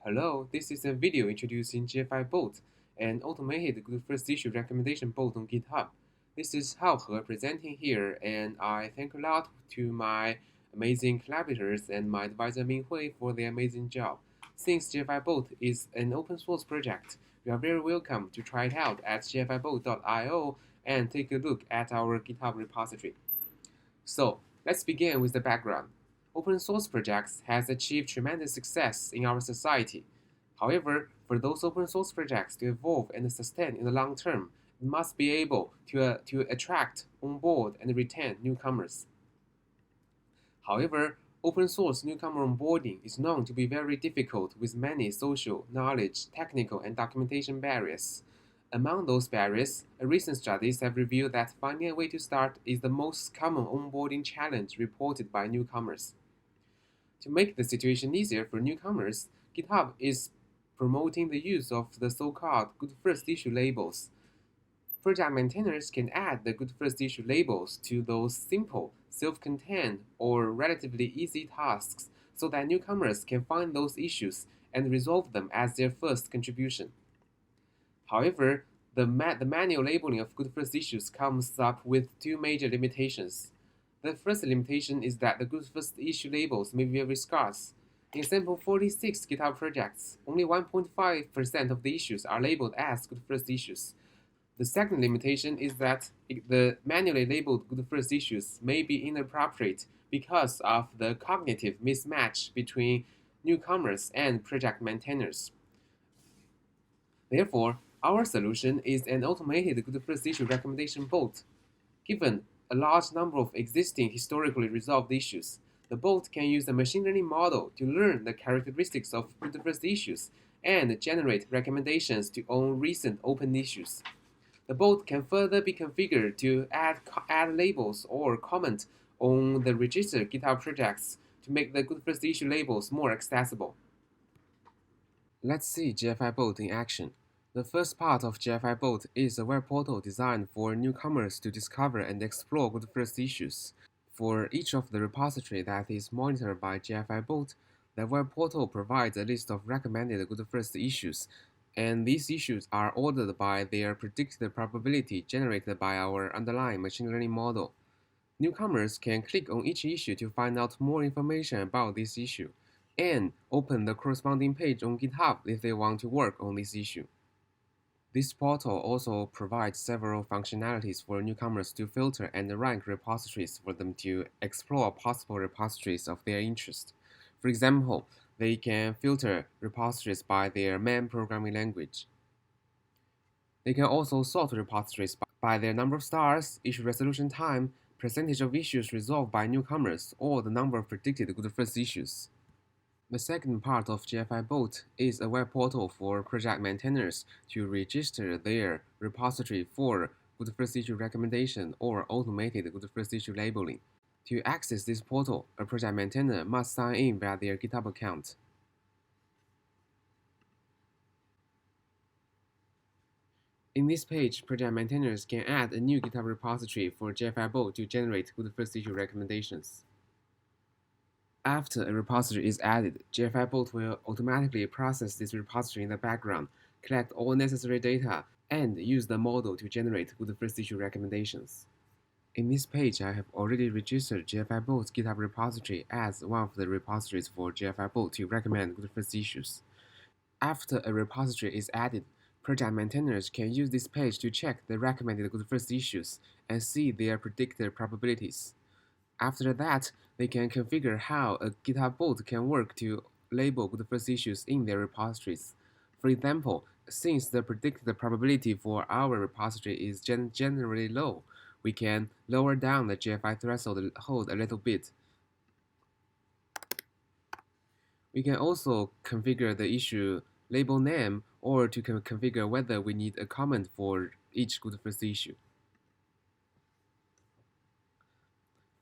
Hello, this is a video introducing GFI-Bot, an automated good first issue recommendation bot on GitHub. This is Haohe presenting here, and I thank a lot to my amazing collaborators and my advisor Minghui for their amazing job. Since GFI-Bot is an open source project, you are very welcome to try it out at gfibot.io and take a look at our GitHub repository. So, let's begin with the background. Open source projects has achieved tremendous success in our society. However, for those open source projects to evolve and sustain in the long term, it must be able to attract, onboard, and retain newcomers. However, open source newcomer onboarding is known to be very difficult with many social, knowledge, technical, and documentation barriers. Among those barriers, recent studies have revealed that finding a way to start is the most common onboarding challenge reported by newcomers. To make the situation easier for newcomers, GitHub is promoting the use of the so-called Good First Issue labels. Project maintainers can add the Good First Issue labels to those simple, self-contained, or relatively easy tasks so that newcomers can find those issues and resolve them as their first contribution. However, the manual labeling of Good First Issues comes up with two major limitations. The first limitation is that the Good First Issue labels may be very scarce. In sample 46 GitHub projects, only 1.5% of the issues are labeled as Good First Issues. The second limitation is that the manually labeled Good First Issues may be inappropriate because of the cognitive mismatch between newcomers and project maintainers. Therefore, our solution is an automated Good First Issue recommendation bot. Given a large number of existing historically resolved issues, the bot can use a machine learning model to learn the characteristics of Good First Issues and generate recommendations on recent open issues. The bot can further be configured to add labels or comment on the registered GitHub projects to make the Good First Issue labels more accessible. Let's see GFI-Bot in action. The first part of GFI-Bot is a web portal designed for newcomers to discover and explore Good First Issues. For each of the repository that is monitored by GFI-Bot, the web portal provides a list of recommended Good First Issues, and these issues are ordered by their predicted probability generated by our underlying machine learning model. Newcomers can click on each issue to find out more information about this issue, and open the corresponding page on GitHub if they want to work on this issue. This portal also provides several functionalities for newcomers to filter and rank repositories for them to explore possible repositories of their interest. For example, they can filter repositories by their main programming language. They can also sort repositories by their number of stars, issue resolution time, percentage of issues resolved by newcomers, or the number of predicted Good First Issues. The second part of GFI-Bot is a web portal for project maintainers to register their repository for Good First Issue recommendation or automated Good First Issue labeling. To access this portal, a project maintainer must sign in via their GitHub account. In this page, project maintainers can add a new GitHub repository for GFI-Bot to generate Good First Issue recommendations. After a repository is added, GFI-Bot will automatically process this repository in the background, collect all necessary data, and use the model to generate Good First Issue recommendations. In this page, I have already registered GFI-Bot's GitHub repository as one of the repositories for GFI-Bot to recommend Good First Issues. After a repository is added, project maintainers can use this page to check the recommended Good First Issues and see their predicted probabilities. After that, they can configure how a GitHub bot can work to label Good First Issues in their repositories. For example, since the predicted probability for our repository is generally low, we can lower down the GFI threshold a little bit. We can also configure the issue label name or to configure whether we need a comment for each Good First Issue.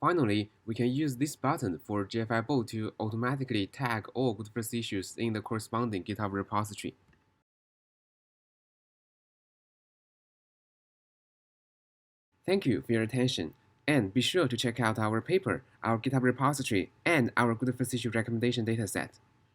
Finally, we can use this button for GFI-Bot to automatically tag all Good First Issues in the corresponding GitHub repository. Thank you for your attention, and be sure to check out our paper, our GitHub repository, and our Good First Issue recommendation dataset.